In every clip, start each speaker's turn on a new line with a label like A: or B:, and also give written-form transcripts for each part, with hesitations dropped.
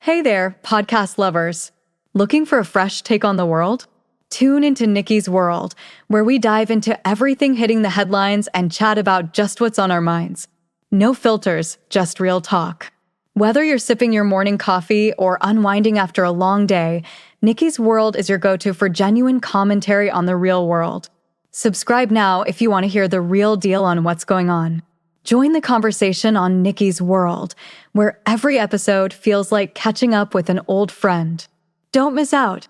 A: Hey there, podcast lovers. Looking for a fresh take on the world? Tune into Nikki's World, where we dive into everything hitting the headlines and chat about just what's on our minds. No filters, just real talk. Whether you're sipping your morning coffee or unwinding after a long day, Nikki's World is your go-to for genuine commentary on the real world. Subscribe now if you want to hear the real deal on what's going on. Join the conversation on Nikki's World, where every episode feels like catching up with an old friend. Don't miss out.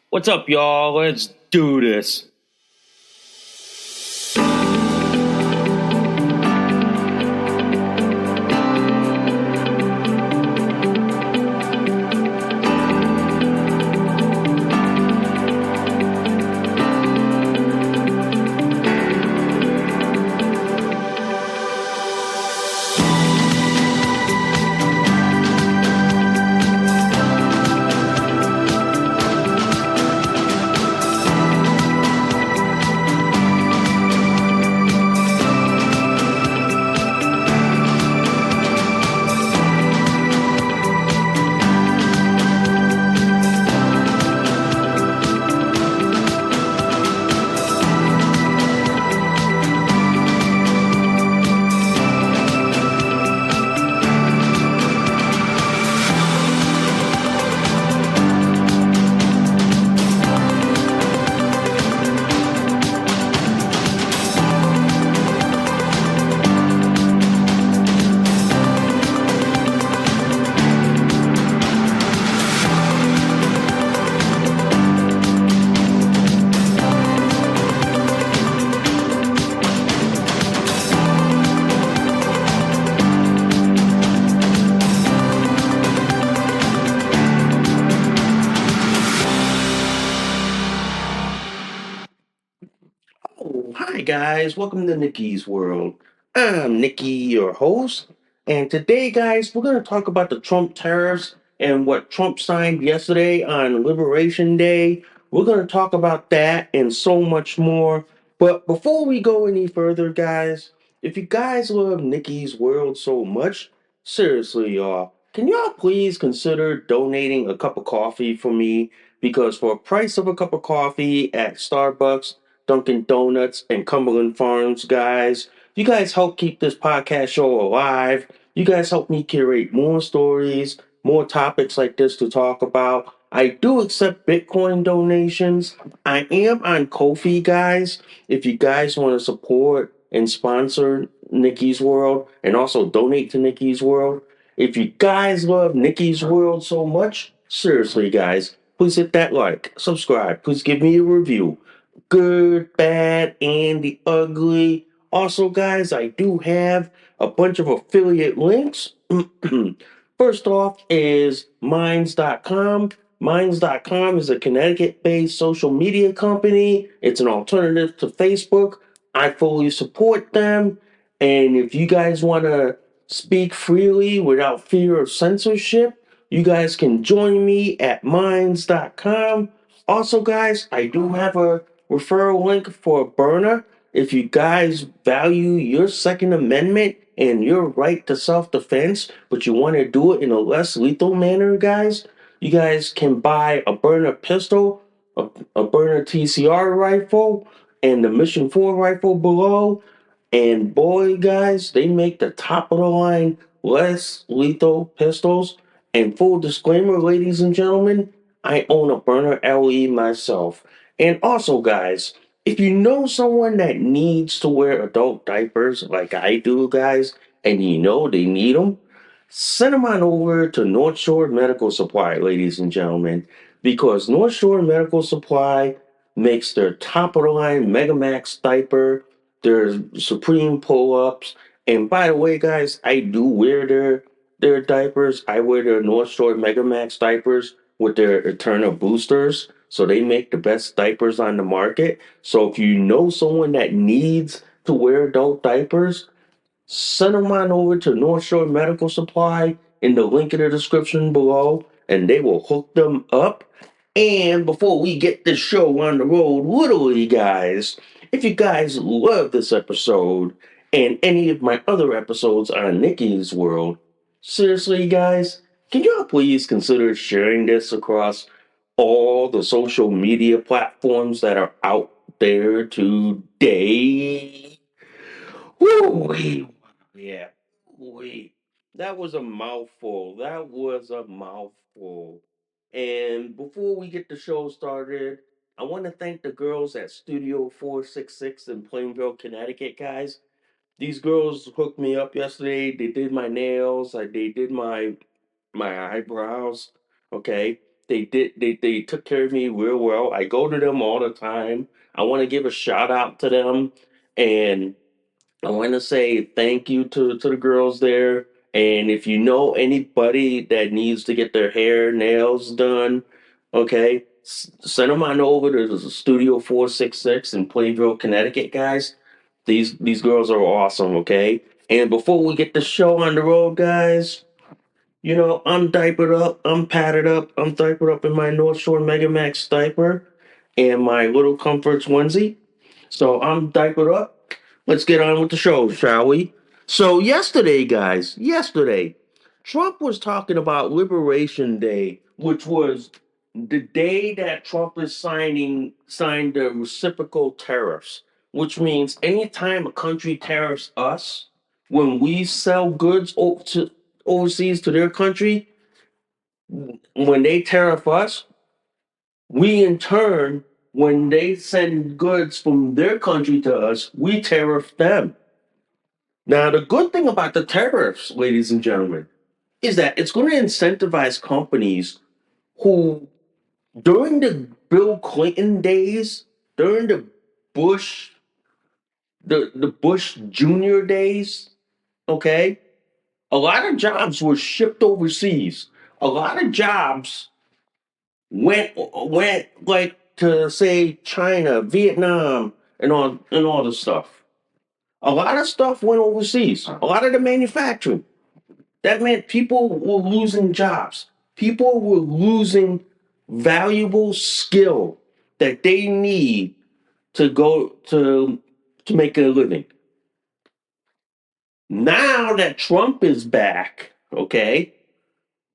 B: What's up, y'all? Let's do this. Hi guys, welcome to Nikki's World. I'm Nikki, your host, and today, guys, we're going to talk about the Trump tariffs and what Trump signed yesterday on Liberation Day. We're going to talk about that and so much more. But before we go any further, guys, if you guys love Nikki's World so much, seriously, y'all, can y'all please consider donating a cup of coffee for me? Because for a price of a cup of coffee at Starbucks, Dunkin' Donuts, and Cumberland Farms, guys. You guys help keep this podcast show alive. You guys help me curate more stories, more topics like this to talk about. I do accept Bitcoin donations. I am on Ko-fi, guys. If you guys want to support and sponsor Nikki's World and also donate to Nikki's World. If you guys love Nikki's World so much, seriously, guys, please hit that like, subscribe, please give me a review. Good, bad, and the ugly. Also, guys, I do have a bunch of affiliate links. First off is Minds.com. Minds.com is a Connecticut based social media company. It's an alternative to Facebook. I fully support them. And if you guys want to speak freely without fear of censorship, you guys can join me at Minds.com. Also, guys, I do have a referral link for Byrna. If you guys value your Second Amendment and your right to self-defense, but you want to do it in a less lethal manner, guys, you guys can buy a Byrna pistol, a Byrna TCR rifle, and the Mission 4 rifle below. And boy, guys, they make the top of the line less lethal pistols. And full disclaimer, ladies and gentlemen, I own a Byrna LE myself. And also, guys, if you know someone that needs to wear adult diapers like I do, guys, and you know they need them, send them on over to North Shore Medical Supply, ladies and gentlemen, because North Shore Medical Supply makes their top of the line Megamax diaper, their Supreme pull ups. And by the way, guys, I do wear their diapers. I wear their North Shore Megamax diapers with their Eterna boosters. So they make the best diapers on the market. So if you know someone that needs to wear adult diapers, send them on over to North Shore Medical Supply in the link in the description below, and they will hook them up. And before we get this show on the road, literally, guys, if you guys love this episode and any of my other episodes on Nikki's World, seriously, guys, can y'all please consider sharing this across all the social media platforms that are out there today? Woo, yeah, wait. That was a mouthful. That was a mouthful. And before we get the show started, I want to thank the girls at Studio 466 in Plainville, Connecticut, guys. These girls hooked me up yesterday. They did my nails. They did my eyebrows. Okay. They took care of me real well. I go to them all the time. I want to give a shout out to them. And I want to say thank you to the girls there. And if you know anybody that needs to get their hair, nails done, okay, send them on over to the Studio 466 in Plainville, Connecticut, guys. These girls are awesome, okay? And before we get the show on the road, guys, I'm diapered up, I'm padded up, I'm diapered up in my North Shore Mega Max diaper and my Little Comforts onesie. So I'm diapered up. Let's get on with the show, shall we? So yesterday, guys, Trump was talking about Liberation Day, which was the day that Trump is signed the reciprocal tariffs, which means anytime a country tariffs us, when we sell goods overseas to their country, when they tariff us, we in turn, when they send goods from their country to us, we tariff them. Now, the good thing about the tariffs, ladies and gentlemen, is that it's going to incentivize companies who, during the Bill Clinton days, during Bush, the Bush Jr. days, okay, a lot of jobs were shipped overseas. A lot of jobs went like to say China, Vietnam, and all the stuff. A lot of stuff went overseas. A lot of the manufacturing. That meant people were losing jobs. People were losing valuable skill that they need to go to make a living. Now that Trump is back, okay,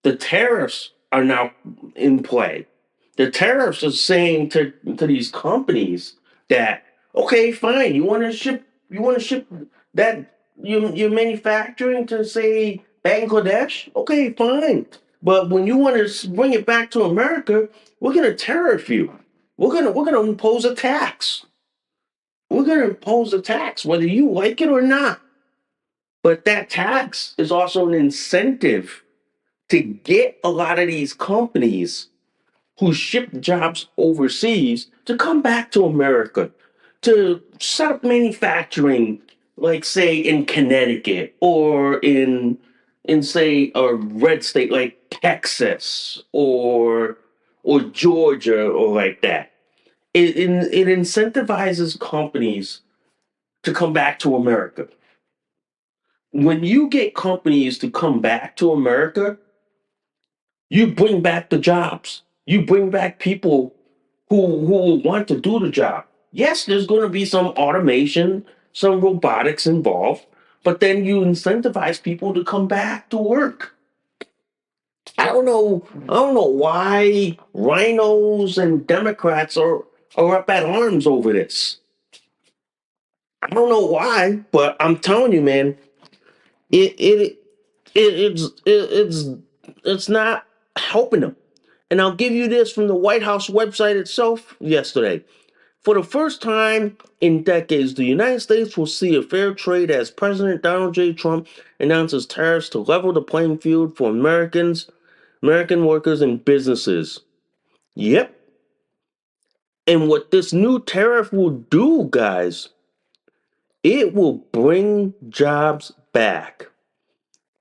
B: the tariffs are now in play. The tariffs are saying to these companies that, okay, fine, you want to ship that your manufacturing to say Bangladesh, okay, fine. But when you want to bring it back to America, we're gonna tariff you. We're gonna impose a tax. We're gonna impose a tax, whether you like it or not. But that tax is also an incentive to get a lot of these companies who ship jobs overseas to come back to America to set up manufacturing, like say in Connecticut or in say a red state like Texas or Georgia or like that. It incentivizes companies to come back to America. When you get companies to come back to America, you bring back the jobs. You bring back people who want to do the job. Yes, there's going to be some automation, some robotics involved, but then you incentivize people to come back to work. I don't know why rhinos and Democrats are up at arms over this. I don't know why, but I'm telling you, man, it it, it's not helping them. And I'll give you this from the White House website itself yesterday. For the first time in decades, the United States will see a fair trade as President Donald J. Trump announces tariffs to level the playing field for American workers, and businesses. Yep. And what this new tariff will do, guys, it will bring jobs back.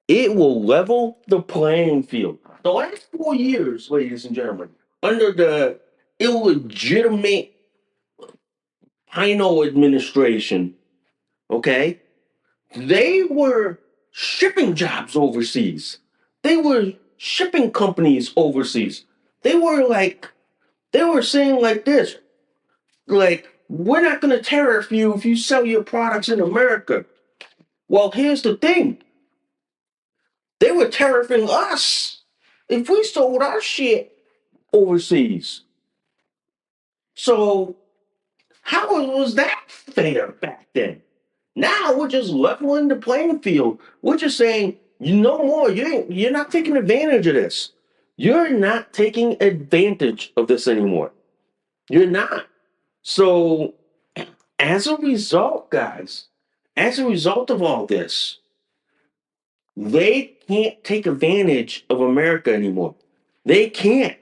B: It will level the playing field. The last 4 years, ladies and gentlemen, under the illegitimate Hino administration, okay, they were shipping jobs overseas. They were shipping companies overseas. They were like, they were saying like this, like, we're not going to tariff you if you sell your products in America. Well, here's the thing. They were tariffing us. if we sold our shit overseas. So how was that fair back then? Now we're just leveling the playing field. We're just saying, you no more. You're not taking advantage of this. You're not taking advantage of this anymore. You're not. So as a result, guys, as a result of all this, they can't take advantage of America anymore. They can't.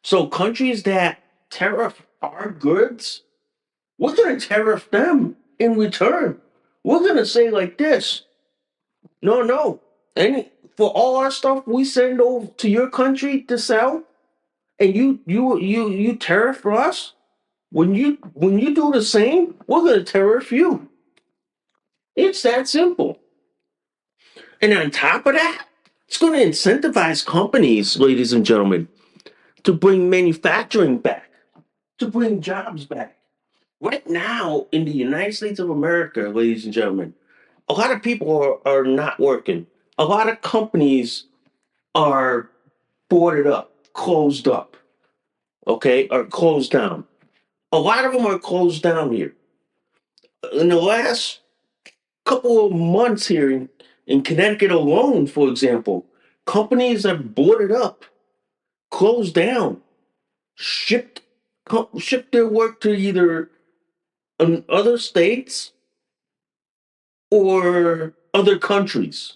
B: So countries that tariff our goods, we're going to tariff them in return. We're going to say like this, no, no. Any for all our stuff we send over to your country to sell, and you tariff for us. When you do the same, we're going to tariff you. It's that simple. And on top of that, it's going to incentivize companies, ladies and gentlemen, to bring manufacturing back, to bring jobs back. Right now in the United States of America, ladies and gentlemen, a lot of people are not working. A lot of companies are boarded up, closed up, okay, or closed down. A lot of them are closed down here. In the last couple of months here in Connecticut alone, for example, companies have boarded up, closed down, shipped shipped their work to either other states or other countries,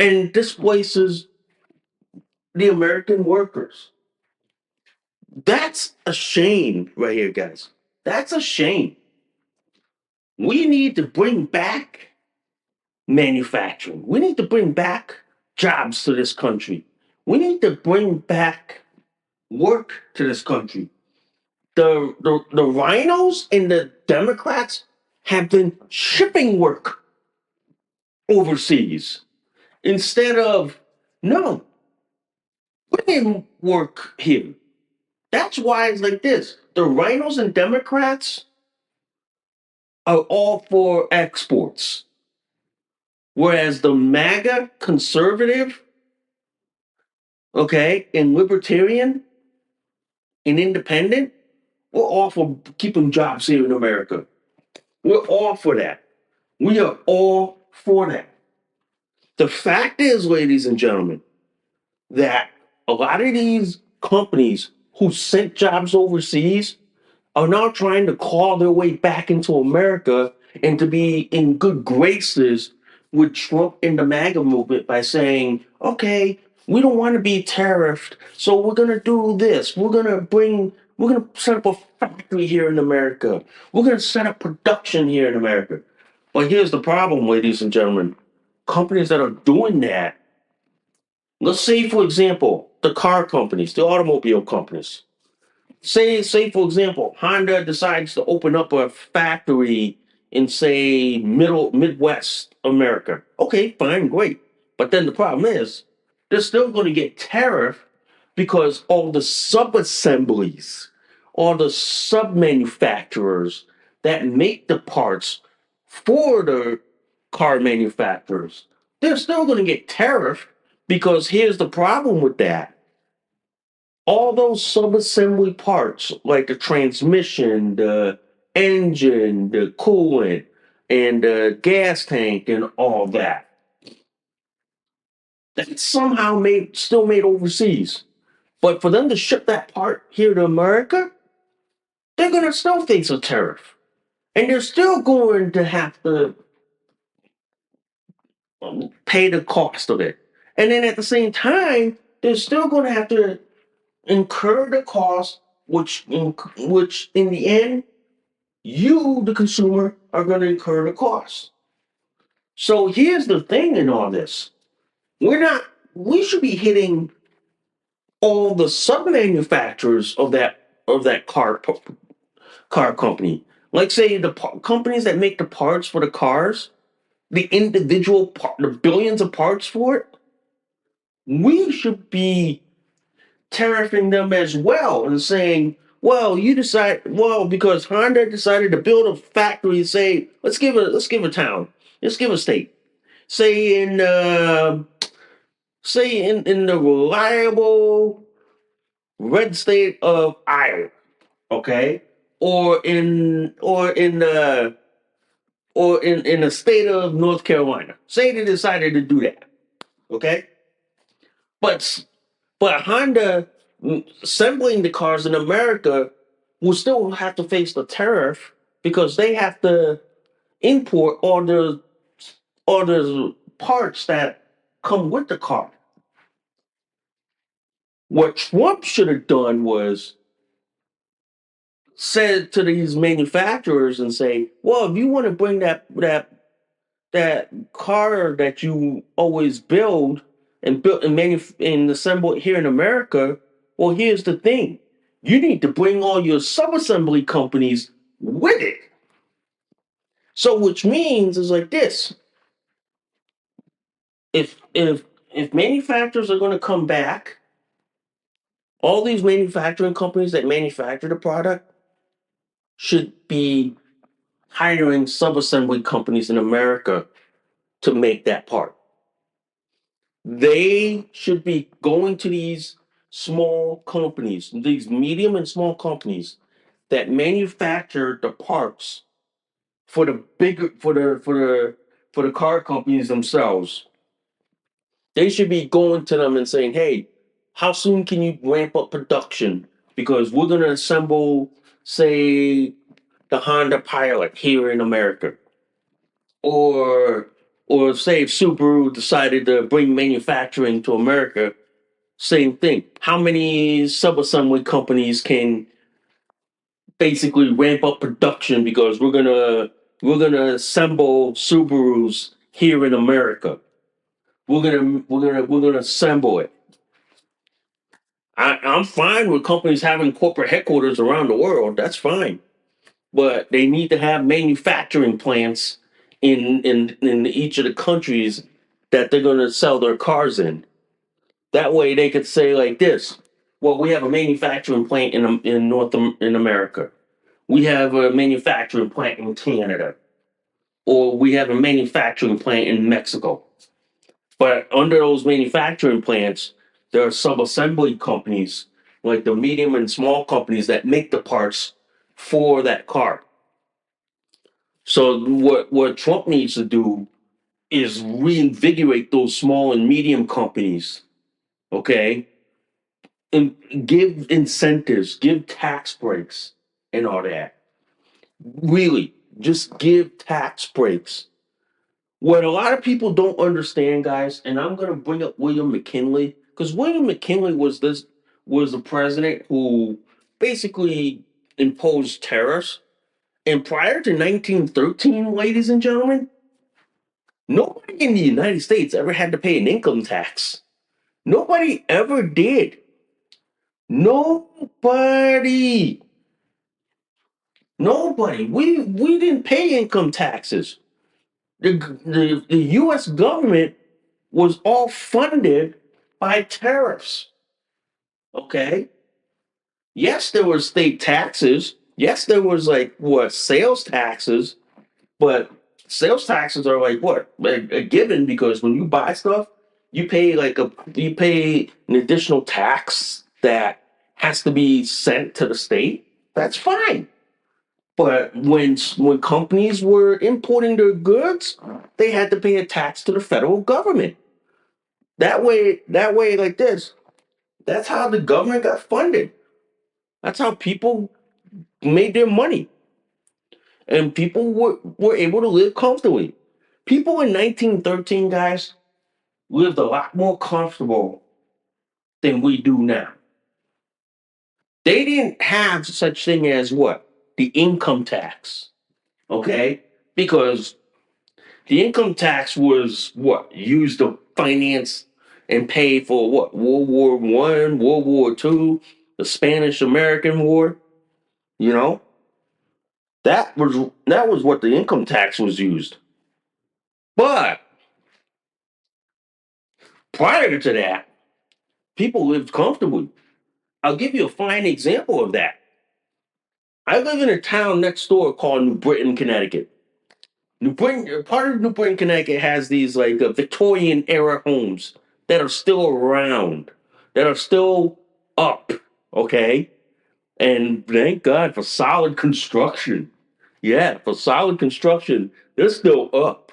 B: and displaces the American workers. That's a shame right here, guys. That's a shame. We need to bring back manufacturing. We need to bring back jobs to this country. We need to bring back work to this country. The rhinos and the Democrats have been shipping work overseas instead of, no, bringing work here. That's why it's like this. The rhinos and Democrats are all for exports, whereas the MAGA conservative, okay, and libertarian and independent, we're all for keeping jobs here in America. We're all for that. We are all for that. The fact is, ladies and gentlemen, that a lot of these companies who sent jobs overseas are now trying to claw their way back into America and to be in good graces with Trump and the MAGA movement by saying, okay, we don't want to be tariffed, so we're going to do this. We're going to set up a factory here in America. We're going to set up production here in America. But here's the problem, ladies and gentlemen. Companies that are doing that, let's say, for example, the car companies, the automobile companies. Say for example, Honda decides to open up a factory in say Midwest America. Okay, fine, great. But then the problem is they're still going to get tariff because all the sub-assemblies, all the sub-manufacturers that make the parts for the car manufacturers, they're still going to get tariff because here's the problem with that, all those sub-assembly parts, like the transmission, the engine, the coolant, and the gas tank, and all that, that's somehow still made overseas. But for them to ship that part here to America, they're going to still face a tariff. And they're still going to have to pay the cost of it. And then at the same time, they're still going to have to incur the cost, which in the end, you, the consumer, are going to incur the cost. So here's the thing in all this. We should be hitting all the sub-manufacturers of that car company. Like say the companies that make the parts for the cars, the individual the billions of parts for it, we should be tariffing them as well and saying, well, because Honda decided to build a factory, say, let's give a town, let's give a state, say in say in the reliable red state of Iowa, okay, or in the state of North Carolina. Say they decided to do that, okay, but but Honda assembling the cars in America will still have to face the tariff because they have to import all the parts that come with the car. What Trump should have done was said to these manufacturers and say, "Well, if you want to bring that car that you always build and assemble it here in America, well, here's the thing: you need to bring all your subassembly companies with it." So, which means is like this: if manufacturers are going to come back, all these manufacturing companies that manufacture the product should be hiring subassembly companies in America to make that part. They should be going to these small companies, these medium and small companies that manufacture the parts for the bigger for the car companies themselves. They should be going to them and saying, "Hey, how soon can you ramp up production? Because we're going to assemble, say, the Honda Pilot here in America, or say if Subaru decided to bring manufacturing to America, same thing. How many subassembly companies can basically ramp up production because we're gonna assemble Subarus here in America. We're gonna assemble it. I'm fine with companies having corporate headquarters around the world. That's fine, but they need to have manufacturing plants in each of the countries that they're going to sell their cars in. That way, they could say like this: "Well, we have a manufacturing plant in America. We have a manufacturing plant in Canada, or we have a manufacturing plant in Mexico. But under those manufacturing plants, there are sub-assembly companies, like the medium and small companies that make the parts for that car." So what Trump needs to do is reinvigorate those small and medium companies, okay? And give incentives, give tax breaks and all that. Really, just give tax breaks. What a lot of people don't understand, guys, and I'm gonna bring up William McKinley, because William McKinley was the president who basically imposed tariffs. And prior to 1913, ladies and gentlemen, nobody in the United States ever had to pay an income tax. Nobody ever did. Nobody. Nobody. We didn't pay income taxes. The US government was all funded by tariffs. Okay? Yes, there were state taxes. Yes, there was like what sales taxes, but sales taxes are like what a given because when you buy stuff, you pay an additional tax that has to be sent to the state. That's fine. But when companies were importing their goods, they had to pay a tax to the federal government. That way, like this. That's how the government got funded. That's how people made their money, and people were able to live comfortably. People in 1913, guys, lived a lot more comfortable than we do now. They didn't have such thing as what? The income tax. Okay? Because the income tax was what? Used to finance and pay for what? World War One, World War Two, the Spanish American War, you know? That was what the income tax was used. But prior to that, people lived comfortably. I'll give you a fine example of that. I live in a town next door called New Britain, Connecticut. Part of New Britain, Connecticut has these like Victorian era homes. that are still around, that are still up, okay? And thank God for solid construction. Yeah, for solid construction, they're still up,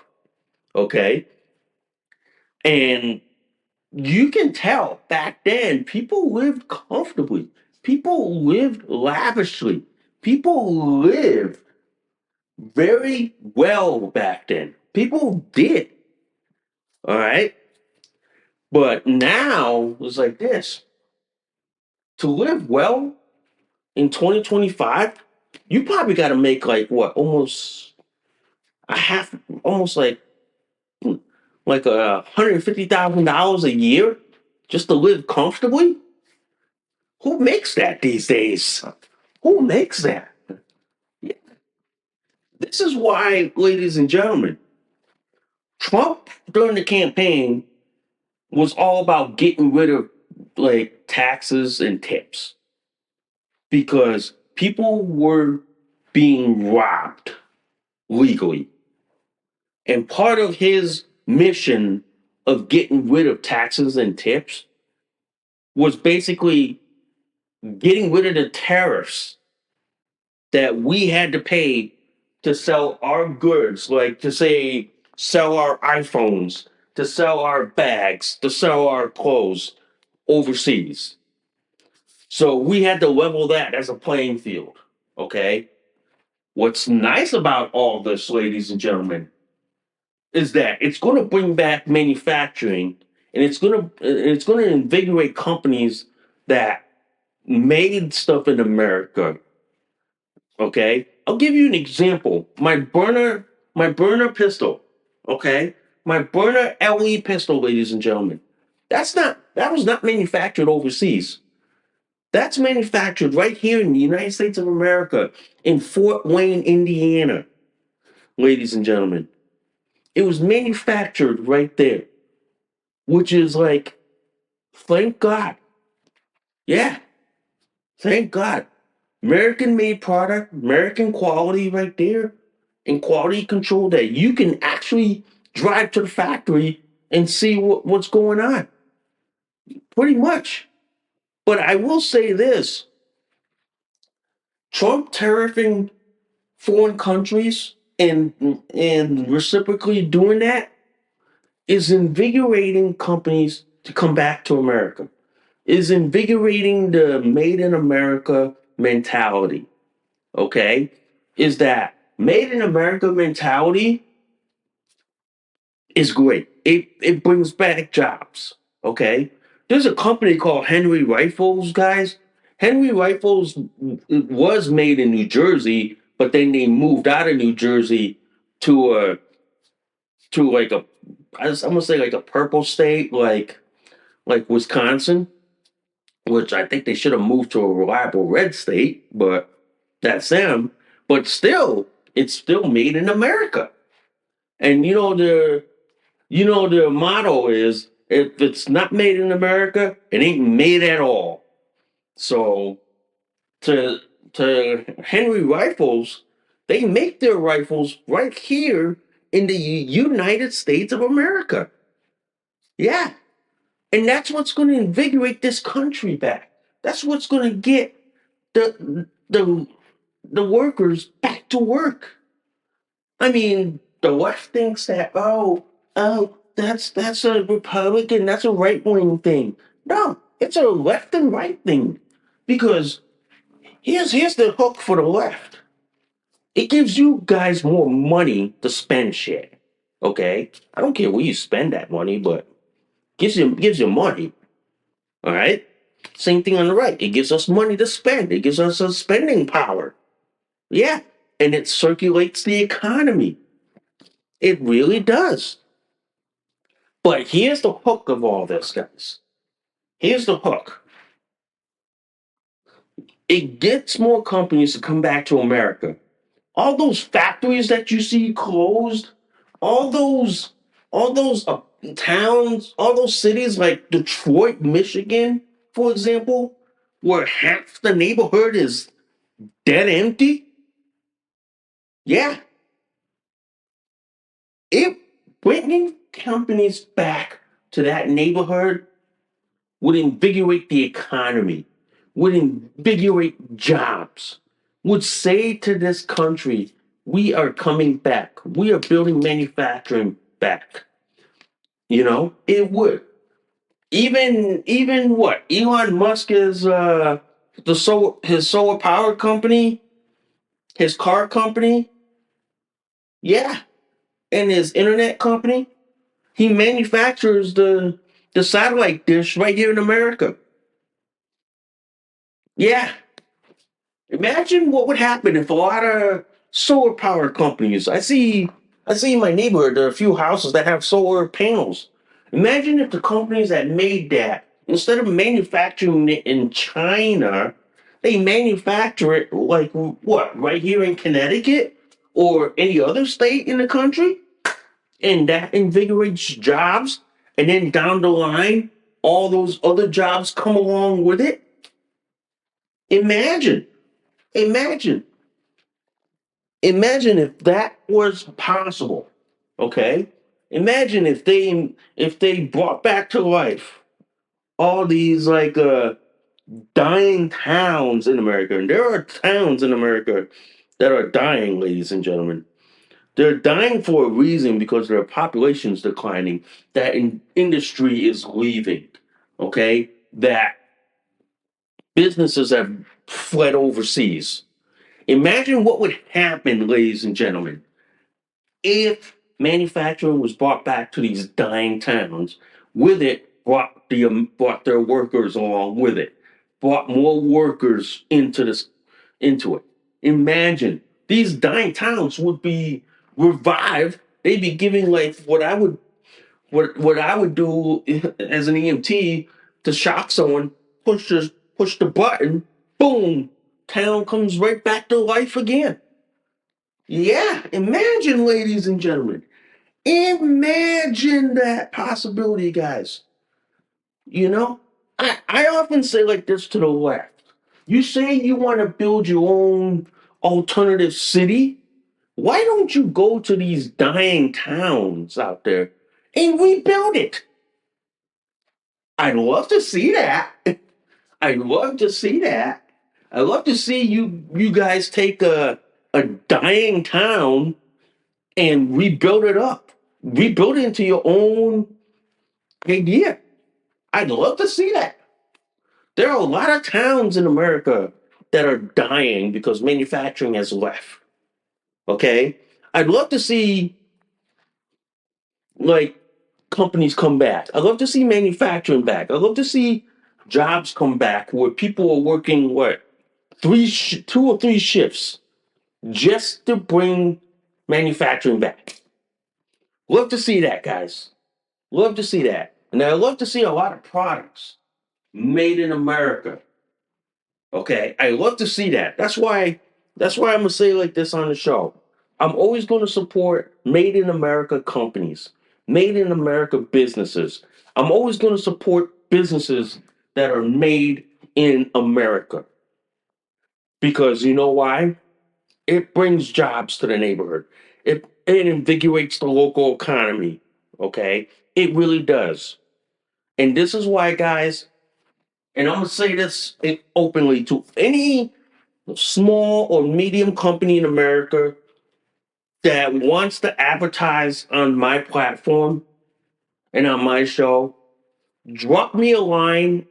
B: okay? And you can tell back then people lived comfortably, people lived lavishly, people lived very well back then. People did, all right? But now it's like this: to live well in 2025, you probably got to make like what, almost a half, almost like $150,000 a year just to live comfortably. Who makes that these days? Who makes that? Yeah. This is why, ladies and gentlemen, Trump during the campaign was all about getting rid of like taxes and tips because people were being robbed legally. And part of his mission of getting rid of taxes and tips was basically getting rid of the tariffs that we had to pay to sell our goods, like to say, sell our iPhones, to sell our bags, to sell our clothes overseas. So we had to level that as a playing field. Okay. What's nice about all this, ladies and gentlemen, is that it's going to bring back manufacturing, and it's going to invigorate companies that made stuff in America. Okay, I'll give you an example. My burner pistol. Okay, my burner LE pistol, ladies and gentlemen. That was not manufactured overseas. That's manufactured right here in the United States of America, in Fort Wayne, Indiana, ladies and gentlemen. It was manufactured right there, which is like, thank God. Yeah, thank God. American made product, American quality right there, and quality control that you can actually drive to the factory and see what's going on. Pretty much. But I will say this: Trump tariffing foreign countries and reciprocally doing that is invigorating companies to come back to America, is invigorating the made in America mentality. Okay? Is that made in America mentality is great. It brings back jobs. Okay? There's a company called Henry Rifles, guys. Henry Rifles was made in New Jersey, but then they moved out of New Jersey to a to like a I'm gonna say like a purple state, like Wisconsin, which I think they should have moved to a reliable red state, but that's them. But still, it's still made in America. And the motto is, if it's not made in America, it ain't made at all. So to Henry Rifles, they make their rifles right here in the United States of America. Yeah. And that's what's going to invigorate this country back. That's what's going to get the workers back to work. I mean, the left thinks that, that's a Republican, that's a right wing thing. No, it's a left and right thing. Because here's the hook for the left. It gives you guys more money to spend shit. Okay? I don't care where you spend that money, but gives you money. All right? Same thing on the right. It gives us money to spend. It gives us a spending power. Yeah. And it circulates the economy. It really does. But here's the hook of all this, guys. Here's the hook. It gets more companies to come back to America. All those factories that you see closed, all those, all those towns, all those cities like Detroit, Michigan, for example, where half the neighborhood is dead empty. Yeah, it bringing companies back to that neighborhood would invigorate the economy, would invigorate jobs, would say to this country, we are coming back. We are building manufacturing back. It would. Even what? Elon Musk is his solar power company, his car company, yeah, and his internet company. He manufactures the satellite dish right here in America. Yeah. Imagine what would happen if a lot of solar power companies. I see in my neighborhood there are a few houses that have solar panels. Imagine if the companies that made that, instead of manufacturing it in China, they manufacture it like what, right here in Connecticut or any other state in the country, and that invigorates jobs, and then down the line, all those other jobs come along with it. Imagine, imagine. Imagine if that was possible. Okay? Imagine if they brought back to life all these like dying towns in America. And there are towns in America that are dying, ladies and gentlemen. They're dying for a reason because their population is declining. That industry is leaving. Okay? That businesses have fled overseas. Imagine what would happen, ladies and gentlemen, if manufacturing was brought back to these dying towns. With it brought their workers along with it, brought more workers into it. Imagine these dying towns would be revived. They'd be giving like what I would do as an EMT to shock someone. Push the button, boom, town comes right back to life again. Yeah, imagine, ladies and gentlemen. Imagine that possibility, guys. You know, I often say like this to the left. You say you want to build your own alternative city. Why don't you go to these dying towns out there and rebuild it? I'd love to see that. I'd love to see that. I'd love to see you guys take a dying town and rebuild it up. Rebuild it into your own idea. I'd love to see that. There are a lot of towns in America that are dying because manufacturing has left. Okay? I'd love to see like companies come back. I'd love to see manufacturing back. I'd love to see jobs come back where people are working what, 2 or 3 shifts just to bring manufacturing back. Love to see that, guys. Love to see that. And I love to see a lot of products made in America. Okay. I love to see that. That's why I'm gonna say like this on the show. I'm always gonna support made in America companies, made in America businesses. I'm always gonna support businesses that are made in America. Because you know why? It brings jobs to the neighborhood. It invigorates the local economy. Okay. It really does. And this is why, guys, and I'm gonna say this openly to any small or medium company in America that wants to advertise on my platform and on my show, drop me a line,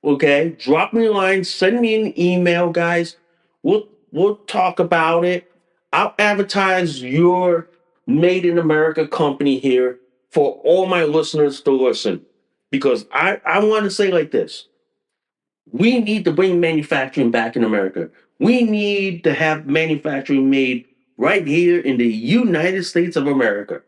B: okay? Drop me a line, send me an email, guys. We'll talk about it. I'll advertise your Made in America company here for all my listeners to listen. Because I want to say like this. We need to bring manufacturing back in America. We need to have manufacturing made right here in the United States of America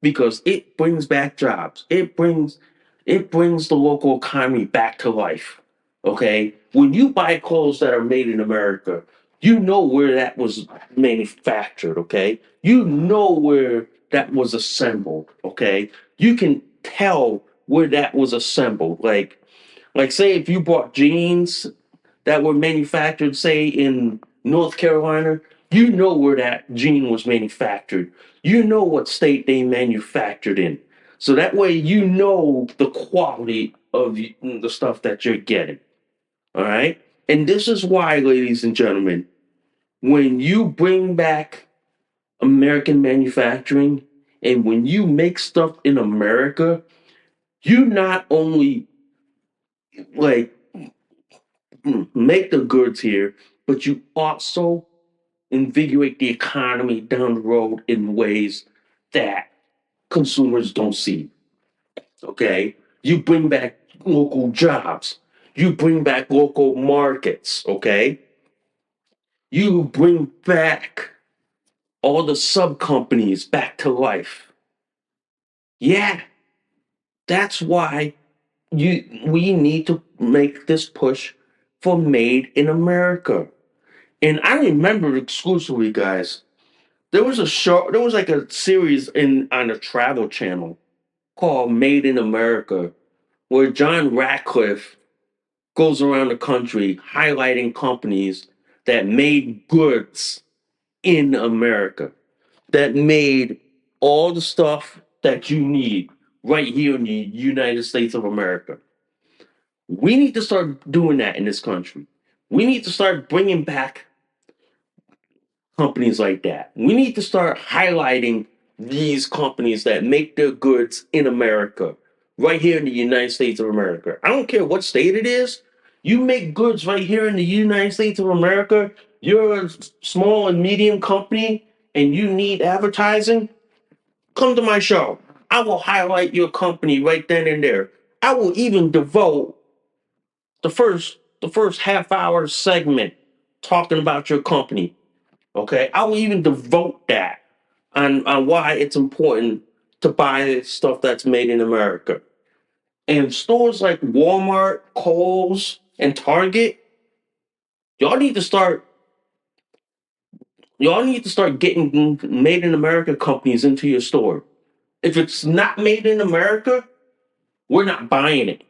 B: because it brings back jobs. It brings the local economy back to life. Okay? When you buy clothes that are made in America, you know where that was manufactured, okay? You know where that was assembled, okay? You can tell where that was assembled. Like say if you bought jeans that were manufactured, say in North Carolina, you know where that jean was manufactured. You know what state they manufactured in. So that way you know the quality of the stuff that you're getting. All right. And this is why, ladies and gentlemen, when you bring back American manufacturing and when you make stuff in America, you not only like make the goods here, but you also invigorate the economy down the road in ways that consumers don't see. Okay? You bring back local jobs. You bring back local markets. Okay? You bring back all the sub companies back to life. Yeah, that's why we need to make this push for made in America. And I remember exclusively, guys, there was like a series on the Travel Channel called Made in America, where John Ratcliffe goes around the country highlighting companies that made goods in America, that made all the stuff that you need right here in the United States of America. We need to start doing that in this country. We need to start bringing back companies like that. We need to start highlighting these companies that make their goods in America, right here in the United States of America. I don't care what state it is. You make goods right here in the United States of America. You're a small and medium company and you need advertising. Come to my show. I will highlight your company right then and there. I will even devote the first half hour segment talking about your company. Okay, I will even devote that on why it's important to buy stuff that's made in America. And stores like Walmart, Kohl's, and Target, y'all need to start y'all need to start getting made in America companies into your store. If it's not made in America, we're not buying it.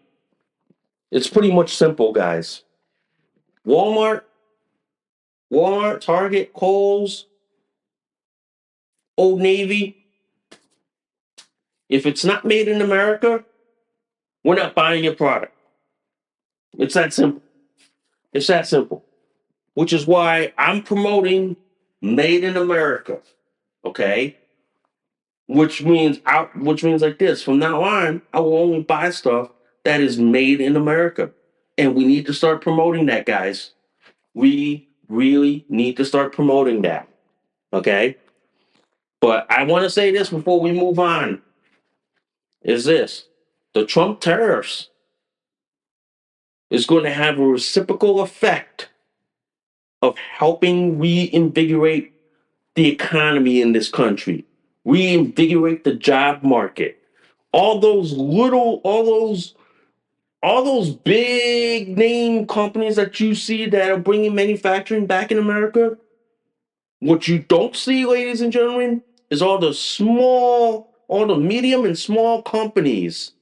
B: It's pretty much simple, guys. Walmart, Target, Kohl's, Old Navy. If it's not made in America, we're not buying your product. It's that simple. It's that simple. Which is why I'm promoting Made in America. Okay? Which means like this. From now on, I will only buy stuff that is made in America. And we need to start promoting that, guys. We really need to start promoting that. Okay? But I want to say this before we move on. Is this the Trump tariffs is going to have a reciprocal effect of helping reinvigorate the economy in this country, reinvigorate the job market. All those big name companies that you see that are bringing manufacturing back in America. What you don't see, ladies and gentlemen, is all the medium and small companies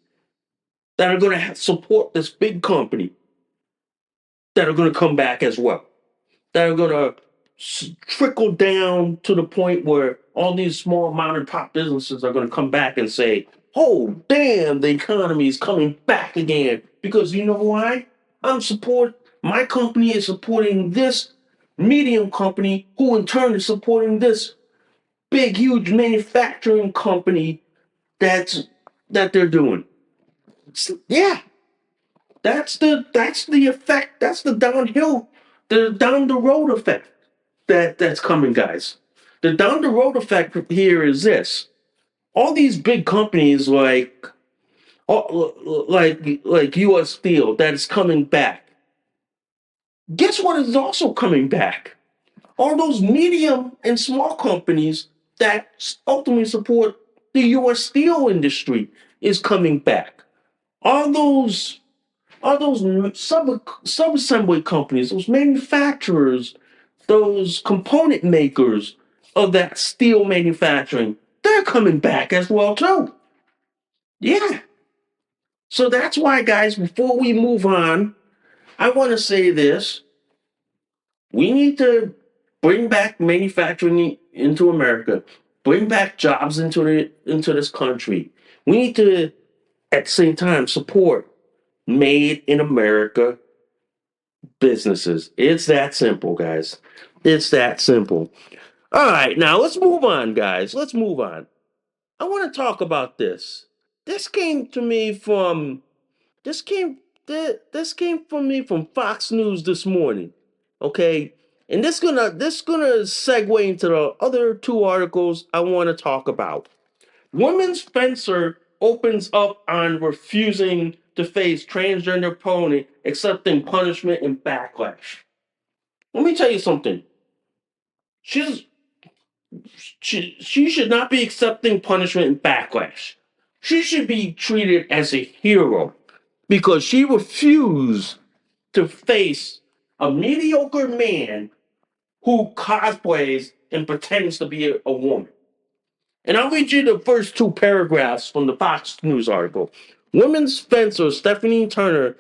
B: that are going to support this big company that are going to come back as well. That are going to trickle down to the point where all these small mom and pop businesses are going to come back and say, "Oh, damn, the economy is coming back again." Because you know why? My company is supporting this medium company, who in turn is supporting this big, huge manufacturing company that they're doing. Yeah, that's the effect. That's the down the road effect that's coming, guys. The down the road effect here is this: all these big companies like U.S. Steel that is coming back. Guess what is also coming back? All those medium and small companies that ultimately support the U.S. steel industry is coming back. All those sub-assembly companies, those manufacturers, those component makers of that steel manufacturing, they're coming back as well too. Yeah. So that's why, guys, before we move on, I want to say this. We need to bring back manufacturing into America, bring back jobs into this country. We need to, at the same time, support made in America businesses. It's that simple, guys. It's that simple. All right, now let's move on, guys. Let's move on. I want to talk about this. This came to me from this came this came from me from Fox News this morning. Okay? And this gonna segue into the other two articles I want to talk about. Women's fencer opens up on refusing to face transgender opponent, accepting punishment and backlash. Let me tell you something. She's she should not be accepting punishment and backlash. She should be treated as a hero because she refused to face a mediocre man who cosplays and pretends to be a woman. And I'll read you the first two paragraphs from the Fox News article. Women's fencer Stephanie Turner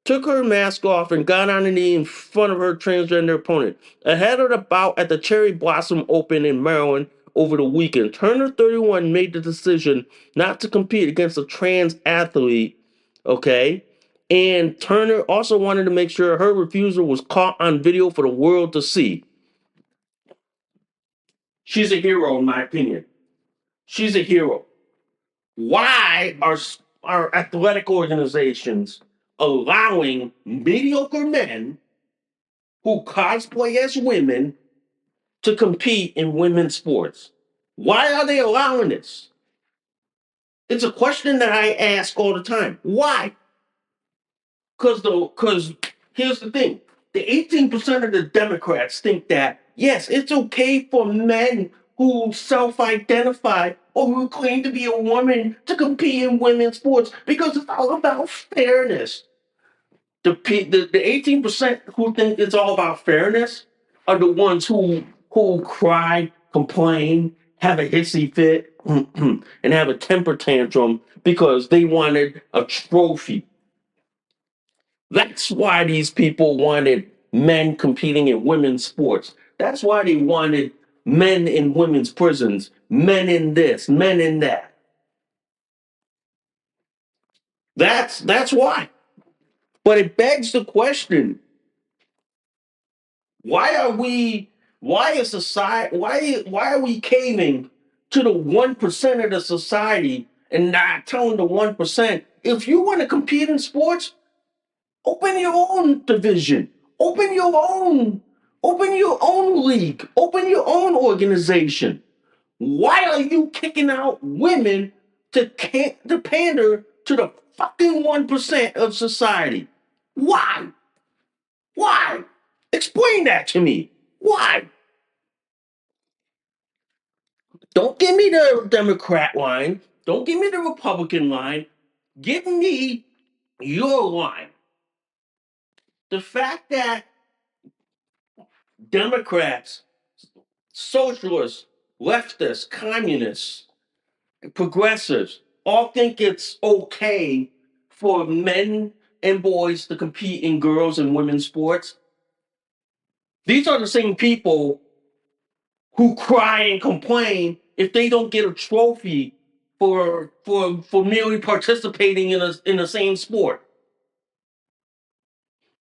B: took her mask off and got on a knee in front of her transgender opponent. Ahead of the bout at the Cherry Blossom Open in Maryland over the weekend, Turner, 31, made the decision not to compete against a trans athlete, okay? And Turner also wanted to make sure her refusal was caught on video for the world to see. She's a hero, in my opinion. She's a hero. Why are athletic organizations allowing mediocre men who cosplay as women to compete in women's sports? Why are they allowing this? It's a question that I ask all the time. Why? Because here's the thing. The 18% of the Democrats think that, yes, it's okay for men who self-identify or who claim to be a woman to compete in women's sports because it's all about fairness. The 18% who think it's all about fairness are the ones who cry, complain, have a hissy fit, and have a temper tantrum because they wanted a trophy. That's why these people wanted men competing in women's sports. That's why they wanted men in women's prisons, men in this, men in that. That's why. But it begs the question, why are we why is society why are we caving to the 1% of the society and not telling the 1% if you want to compete in sports, open your own division, open your own league, open your own organization. Why are you kicking out women to pander to the fucking 1% of society? Why? Why? Explain that to me. Why? Don't give me the Democrat line. Don't give me the Republican line. Give me your line. The fact that Democrats, socialists, leftists, communists, progressives all think it's okay for men and boys to compete in girls and women's sports. These are the same people who cry and complain if they don't get a trophy for merely participating in the same sport.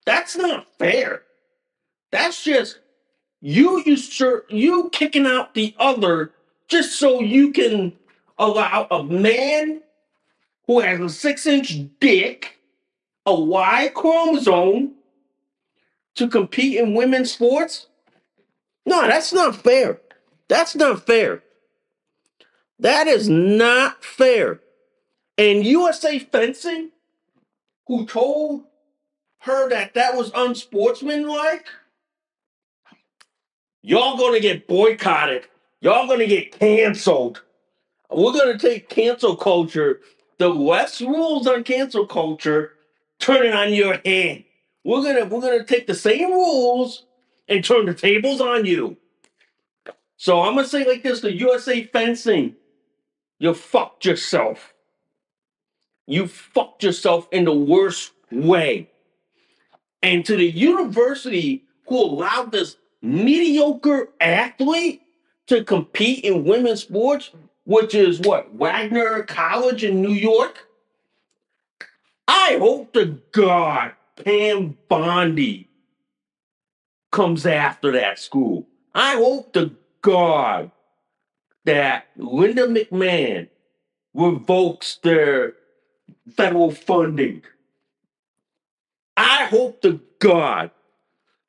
B: That's not fair. That's just you kicking out the other just so you can allow a man who has a 6-inch dick, a Y chromosome, to compete in women's sports. No, that's not fair. That's not fair. That is not fair. And USA Fencing, who told her that that was unsportsmanlike, y'all gonna get boycotted. Y'all gonna get canceled. We're gonna take cancel culture, the West rules on cancel culture, turn it on your head. We're gonna take the same rules and turn the tables on you. So I'm gonna say like this to USA Fencing, you fucked yourself. You fucked yourself in the worst way. And to the university who allowed this mediocre athlete to compete in women's sports, which is what, Wagner College in New York. I hope to God Pam Bondi comes after that school. I hope to God that Linda McMahon revokes their federal funding. I hope to God,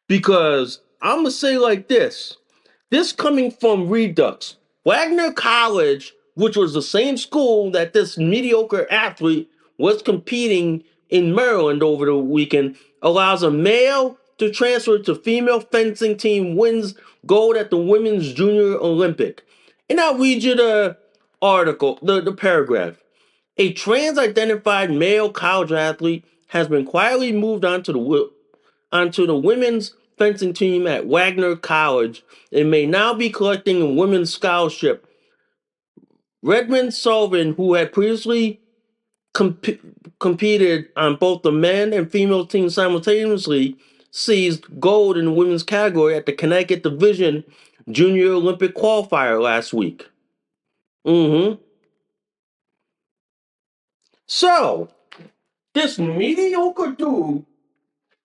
B: because I'm gonna say like this coming from Redux, Wagner College, which was the same school that this mediocre athlete was competing in Maryland over the weekend, allows a male to transfer to female fencing team, wins gold at the women's junior Olympic. And I'll read you the article, the paragraph. A trans-identified male college athlete has been quietly moved onto the women's fencing team at Wagner College and may now be collecting a women's scholarship. Redmond Sullivan, who had previously competed on both the men and female teams simultaneously, seized gold in the women's category at the Connecticut Division Junior Olympic qualifier last week. So, this mediocre dude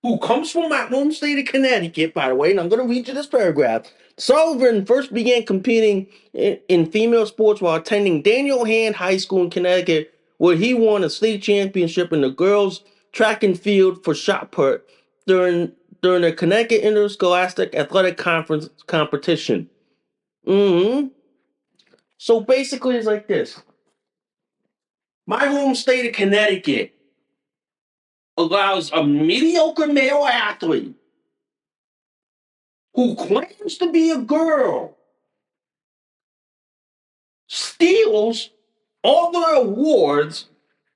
B: who comes from my home state of Connecticut, by the way, and I'm going to read you this paragraph. Sullivan first began competing in female sports while attending Daniel Hand High School in Connecticut, where he won a state championship in the girls' track and field for shot put during the Connecticut Interscholastic Athletic Conference competition. So basically, it's like this. My home state of Connecticut allows a mediocre male athlete who claims to be a girl, steals all the awards,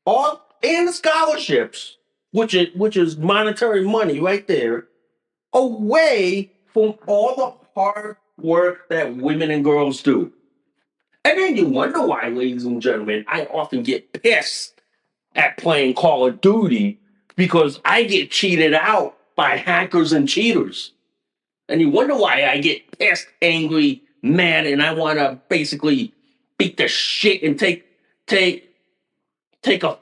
B: and the scholarships, which is monetary money right there, away from all the hard work that women and girls do. And then you wonder why, ladies and gentlemen, I often get pissed at playing Call of Duty because I get cheated out by hackers and cheaters. And you wonder why I get pissed, angry, mad, and I want to basically beat the shit and take a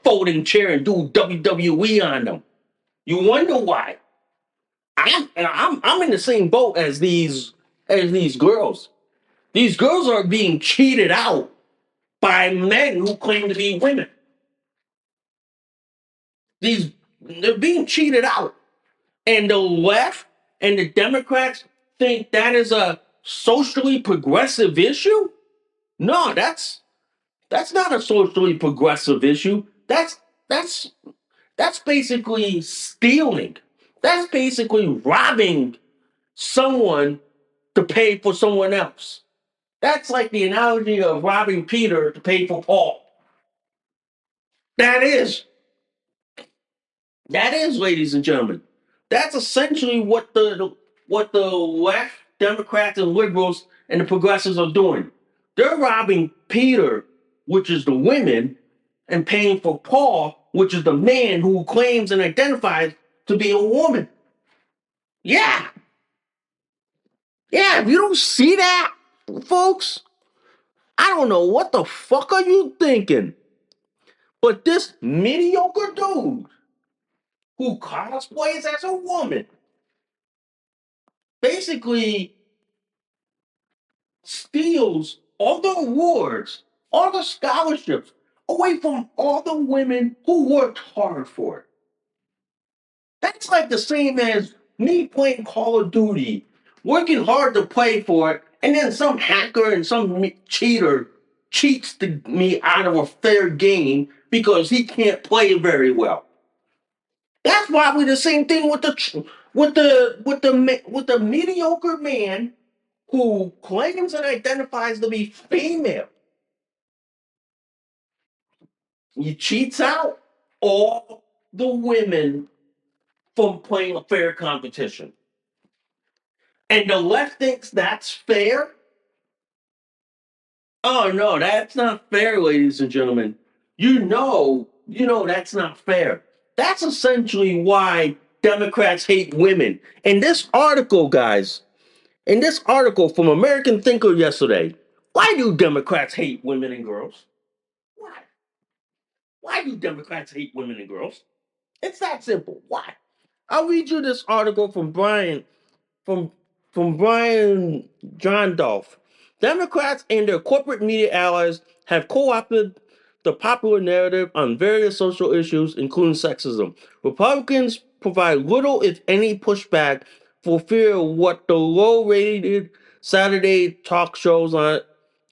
B: folding chair and do WWE on them. You wonder why. I'm in the same boat as these girls. These girls are being cheated out by men who claim to be women. They're being cheated out. And the left and the Democrats think that is a socially progressive issue? No, that's not a socially progressive issue. That's basically stealing. That's basically robbing someone to pay for someone else. That's like the analogy of robbing Peter to pay for Paul. That is, ladies and gentlemen. That's essentially what the left, Democrats, and liberals and the progressives are doing. They're robbing Peter, which is the women, and paying for Paul, which is the man who claims and identifies to be a woman. Yeah. Yeah, if you don't see that, folks, I don't know what the fuck are you thinking. But this mediocre dude who cosplays as a woman basically steals all the awards, all the scholarships away from all the women who worked hard for it. That's like the same as me playing Call of Duty, working hard to play for it, and then some hacker and some cheater cheats me out of a fair game because he can't play very well. That's probably the same thing with the mediocre man who claims and identifies to be female. He cheats out all the women from playing a fair competition. And the left thinks that's fair? Oh no, that's not fair, ladies and gentlemen. You know that's not fair. That's essentially why Democrats hate women. In this article, guys, from American Thinker yesterday, Why do Democrats hate women and girls? Why? Why do Democrats hate women and girls? It's that simple. Why? I'll read you this article from from Brian John Dolph. Democrats and their corporate media allies have co-opted the popular narrative on various social issues, including sexism. Republicans provide little, if any, pushback for fear of what the low-rated Saturday talk shows on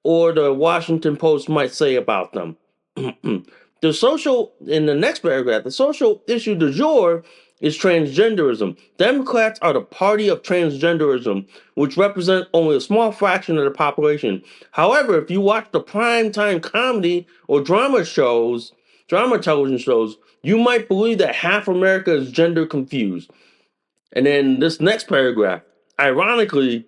B: or the Washington Post might say about them. In the next paragraph, the social issue du jour is transgenderism. Democrats are the party of transgenderism, which represent only a small fraction of the population. However, if you watch the primetime comedy or drama television shows, you might believe that half America is gender confused. And then this next paragraph, ironically,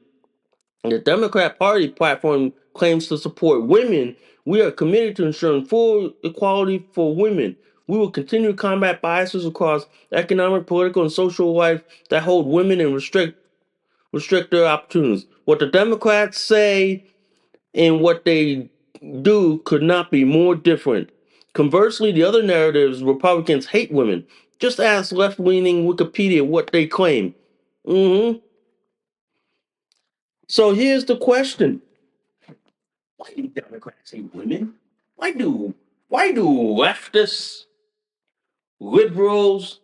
B: the Democrat Party platform claims to support women. We are committed to ensuring full equality for women. We will continue to combat biases across economic, political, and social life that hold women and restrict their opportunities. What the Democrats say and what they do could not be more different. Conversely, the other narratives Republicans hate women. Just ask left-leaning Wikipedia what they claim. hmm So here's the question: why do Democrats hate women? Why do leftists, liberals,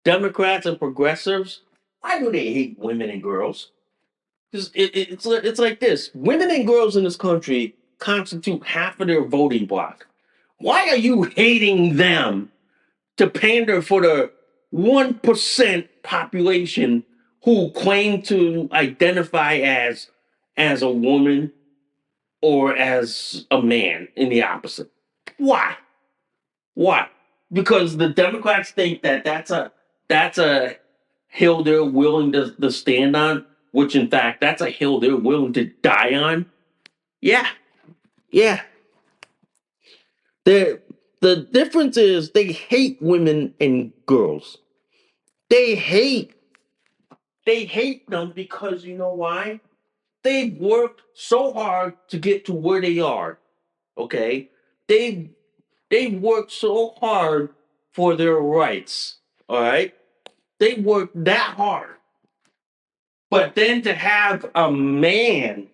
B: Democrats, and progressives, why do they hate women and girls? Because it's like this: women and girls in this country constitute half of their voting bloc. Why are you hating them to pander for the 1% population who claim to identify as a woman or as a man in the opposite? Why? Why? Because the Democrats think that that's a hill they're willing to stand on, which in fact that's a hill they're willing to die on. Yeah, yeah. The the difference is they hate women and girls. They hate they hate them because you know why? They've worked so hard to get to where they are. Okay? They they worked so hard for their rights. All right? They worked that hard. But then to have a man,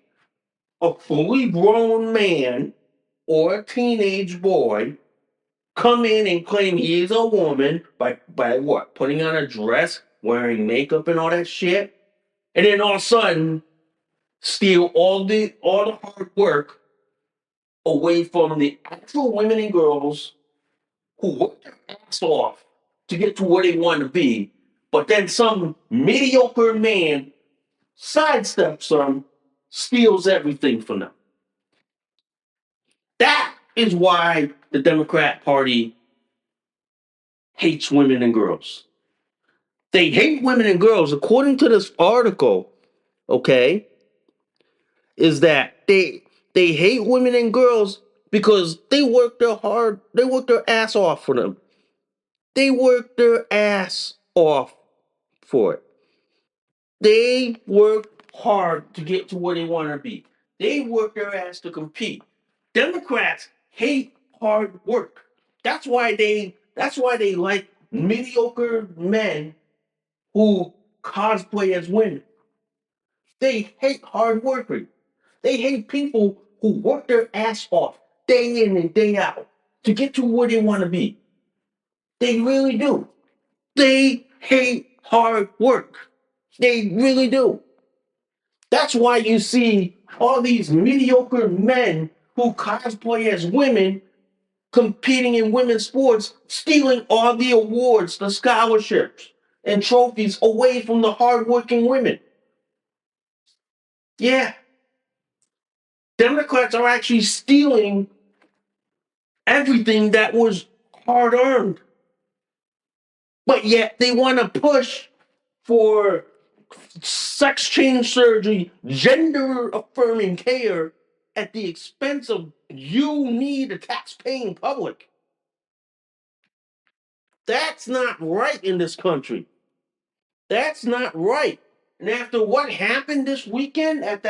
B: a fully grown man, or a teenage boy come in and claim he's a woman by what? Putting on a dress, wearing makeup and all that shit. And then all of a sudden steal all the hard work away from the actual women and girls who worked their ass off to get to where they want to be, but then some mediocre man sidesteps them, steals everything from them. That is why the Democrat Party hates women and girls. They hate women and girls, according to this article, okay, is that they hate women and girls because they work their ass off for them. They work their ass off for it. They work hard to get to where they want to be. They work their ass to compete. Democrats hate hard work. That's why they like mediocre men who cosplay as women. They hate hard workers. They hate people who work their ass off day in and day out to get to where they want to be. They really do. They hate hard work. They really do. That's why you see all these mediocre men who cosplay as women competing in women's sports, stealing all the awards, the scholarships, and trophies away from the hardworking women. Yeah, Democrats are actually stealing everything that was hard earned. But yet they want to push for sex change surgery, gender affirming care at the expense of you, me, the tax-paying public. That's not right in this country. That's not right. And after what happened this weekend at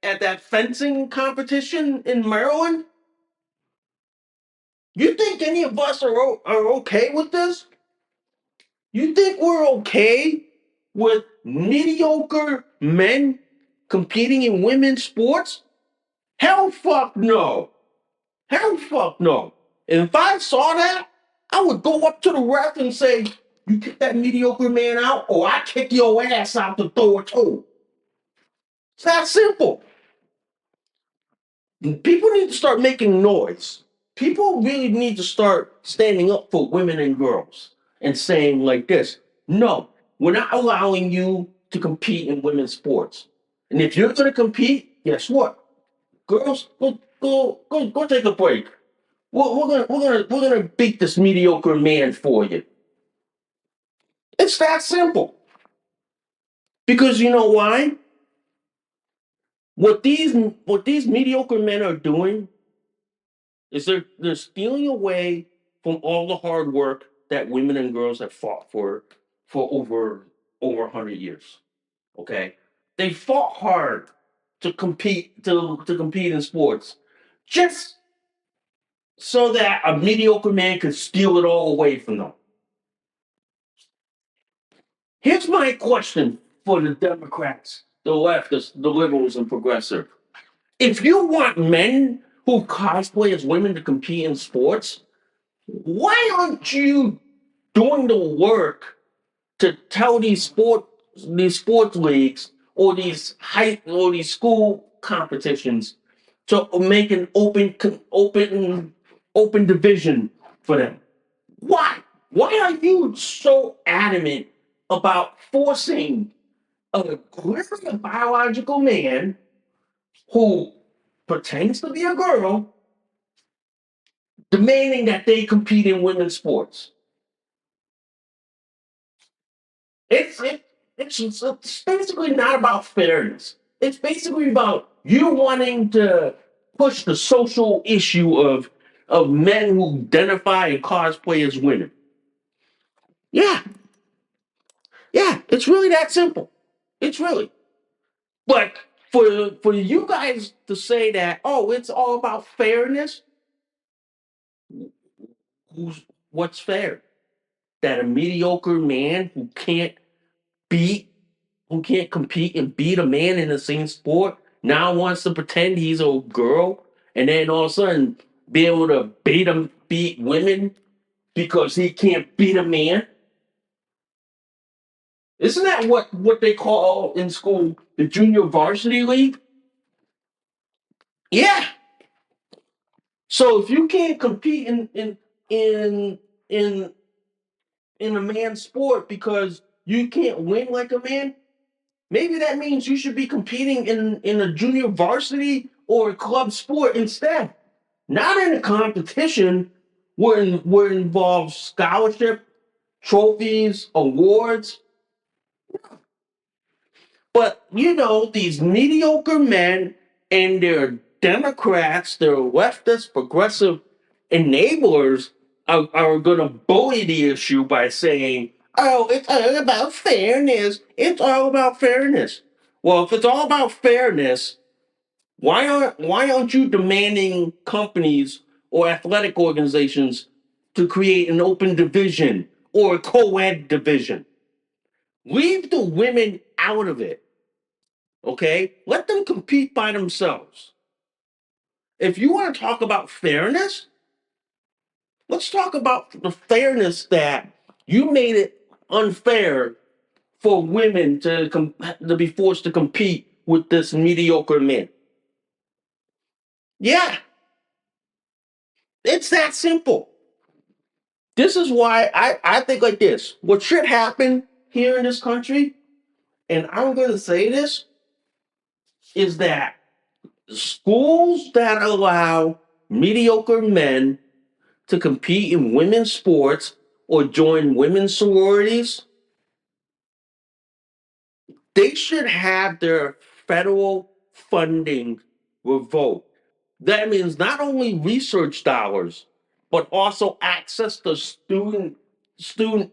B: at that fencing competition in Maryland? You think any of us are okay with this? You think we're okay with mediocre men competing in women's sports? Hell fuck no. Hell fuck no. And if I saw that, I would go up to the ref and say, you kick that mediocre man out, or I kick your ass out the door too. It's that simple. People need to start making noise. People really need to start standing up for women and girls and saying like this, no, we're not allowing you to compete in women's sports. And if you're gonna compete, guess what? Girls, go take a break. We're gonna beat this mediocre man for you. It's that simple. Because you know why? What these mediocre men are doing is they're stealing away from all the hard work that women and girls have fought for over 100 years. Okay, they fought hard to compete in sports, just so that a mediocre man could steal it all away from them. Here's my question for the Democrats, the leftists, the liberals, and progressive. If you want men who cosplay as women to compete in sports, why aren't you doing the work to tell these sports leagues or these school competitions to make an open division for them? Why? Why are you so adamant about forcing a clearly biological man who pretends to be a girl, demanding that they compete in women's sports? It's it, it's basically not about fairness. It's basically about you wanting to push the social issue of men who identify and cosplay as women. Yeah, yeah, it's really that simple. It's really. But for you guys to say that, oh, it's all about fairness, what's fair? That a mediocre man beat who can't compete and beat a man in the same sport now wants to pretend he's a girl and then all of a sudden be able to beat women because he can't beat a man? Isn't that what they call in school the junior varsity league? Yeah. So if you can't compete in in in a man's sport because you can't win like a man, maybe that means you should be competing in a junior varsity or a club sport instead. Not in a competition where it involves scholarship, trophies, awards. But you know, these mediocre men and their Democrats, their leftist progressive enablers are going to bully the issue by saying, oh, it's all about fairness. It's all about fairness. Well, if it's all about fairness, why aren't you demanding companies or athletic organizations to create an open division or a co-ed division? Leave the women out of it. Okay? Let them compete by themselves. If you want to talk about fairness, let's talk about the fairness that you made it unfair for women to be forced to compete with this mediocre man. Yeah, it's that simple. This is why I think like this. What should happen here in this country, and I'm going to say this, is that schools that allow mediocre men to compete in women's sports or join women's sororities, they should have their federal funding revoked. That means not only research dollars, but also access to student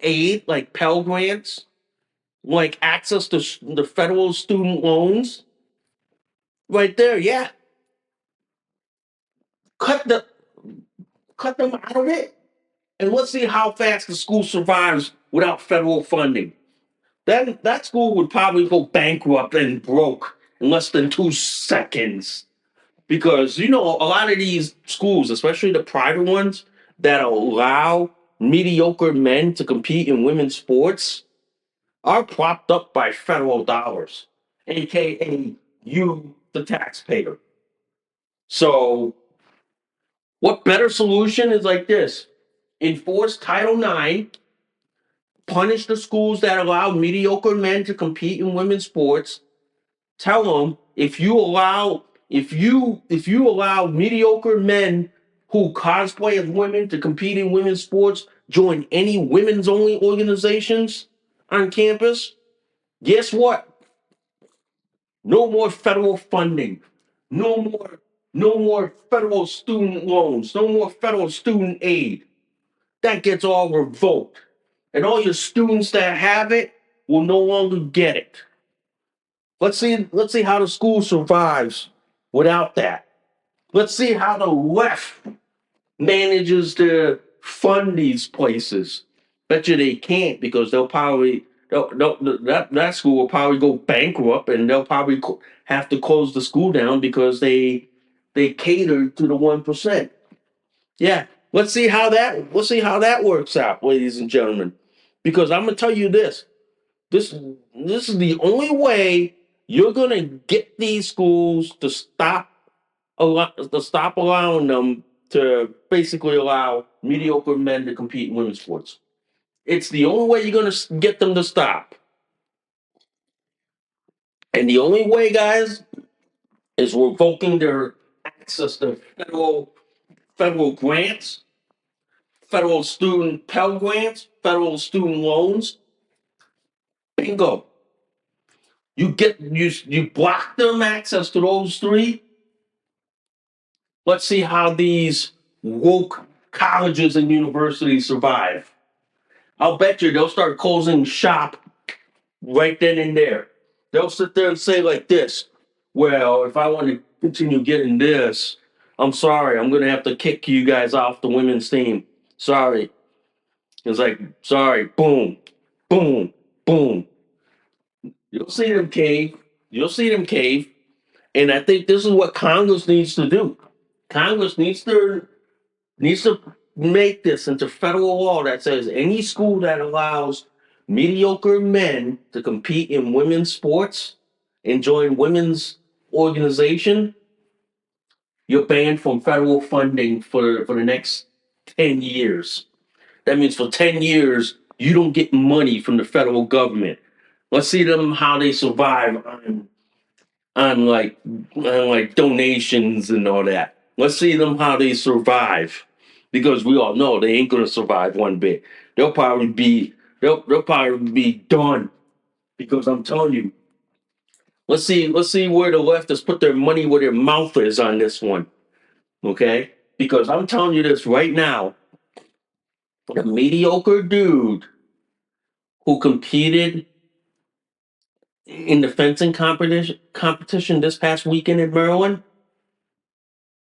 B: aid like Pell Grants, like access to the federal student loans. right there. Yeah, cut the cut them out of it, and let's see how fast the school survives without federal funding. Then that school would probably go bankrupt and broke in less than 2 seconds. Because you know a lot of these schools, especially the private ones that allow mediocre men to compete in women's sports, are propped up by federal dollars, aka you, the taxpayer. So, what better solution is like this? Enforce Title IX, punish the schools that allow mediocre men to compete in women's sports. Tell them if you allow mediocre men who cosplay as women to compete in women's sports, join any women's only organizations on campus, guess what? No more federal funding. No more no more federal student loans. No more federal student aid. That gets all revoked. And all your students that have it will no longer get it. Let's see how the school survives without that. Let's see how the left manages to fund these places. Bet you they can't because that school will probably go bankrupt and they'll probably have to close the school down because they cater to the 1%. Yeah, let's see how that works out, ladies and gentlemen. Because I'm gonna tell you this. This is the only way you're gonna get these schools to stop allowing them to basically allow mediocre men to compete in women's sports. It's the only way you're gonna get them to stop. And the only way, guys, is revoking their access to federal grants, federal student Pell grants, federal student loans. Bingo. You block them access to those three. Let's see how these woke colleges and universities survive. I'll bet you they'll start closing shop right then and there. They'll sit there and say like this, well, if I want to continue getting this, I'm sorry, I'm gonna have to kick you guys off the women's team. Sorry. It's like, sorry, boom, boom, boom. You'll see them cave. You'll see them cave. And I think this is what Congress needs to do. Congress needs to make this into federal law that says any school that allows mediocre men to compete in women's sports and join women's organization, you're banned from federal funding for the next 10 years. That means for 10 years, you don't get money from the federal government. Let's see them how they survive on like donations and all that. Let's see them how they survive, because we all know they ain't gonna survive one bit. They'll probably be done because I'm telling you. Let's see where the leftists put their money where their mouth is on this one, okay? Because I'm telling you this right now, the mediocre dude who competed in the fencing competition this past weekend in Maryland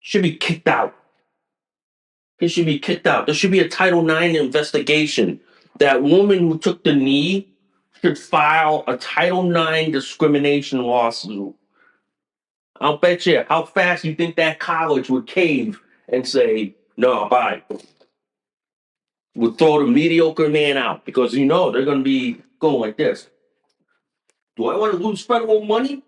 B: should be kicked out. He should be kicked out. There should be a Title IX investigation. That woman who took the knee should file a Title IX discrimination lawsuit. I'll bet you how fast you think that college would cave and say, no, bye. Would throw the mediocre man out because they're going to be going like this. Do I want to lose federal money?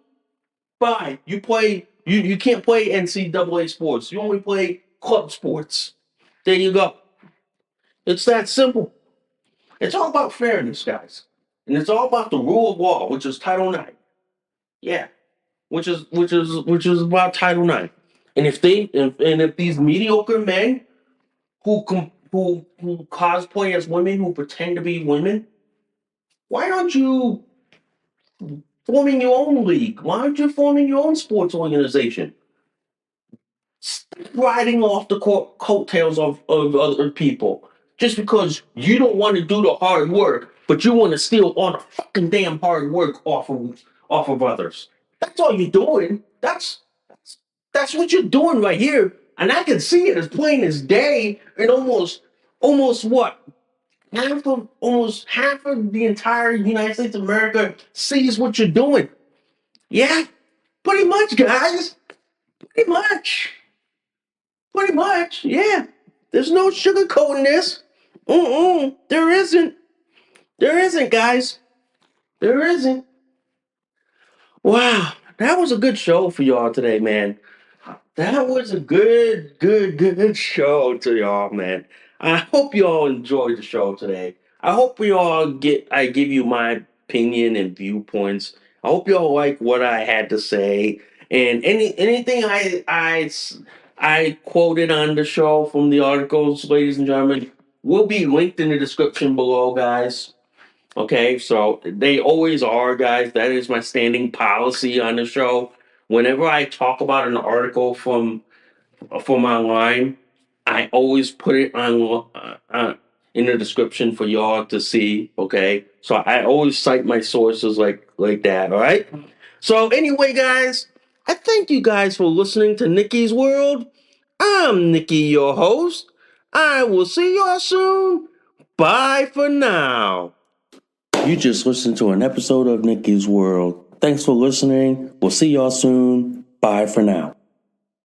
B: Bye. You can't play NCAA sports. You only play club sports. There you go. It's that simple. It's all about fairness, guys. And it's all about the rule of law, which is Title IX. Yeah. Which is about Title IX. And if these mediocre men who cosplay as women, who pretend to be women, why aren't you forming your own league? Why aren't you forming your own sports organization? Stop riding off the coattails of other people just because you don't want to do the hard work, but you want to steal all the fucking damn hard work off of others. That's all you're doing. That's what you're doing right here. And I can see it as plain as day. And almost what? Almost half of the entire United States of America sees what you're doing. Yeah, pretty much, guys. Pretty much. Pretty much. Yeah. There's no sugarcoating this. There isn't. There isn't, guys. There isn't. Wow. That was a good show for y'all today, man. That was a good show to y'all, man. I hope y'all enjoyed the show today. I give you my opinion and viewpoints. I hope y'all like what I had to say. And anything I quoted on the show from the articles, ladies and gentlemen, will be linked in the description below, guys. Okay, so they always are, guys. That is my standing policy on the show. Whenever I talk about an article from online, I always put it on in the description for y'all to see. Okay, so I always cite my sources like that. All right. So anyway, guys, I thank you guys for listening to Nikki's World. I'm Nikki, your host. I will see y'all soon. Bye for now. You just listened to an episode of Nikki's World. Thanks for listening. We'll see y'all soon. Bye for now.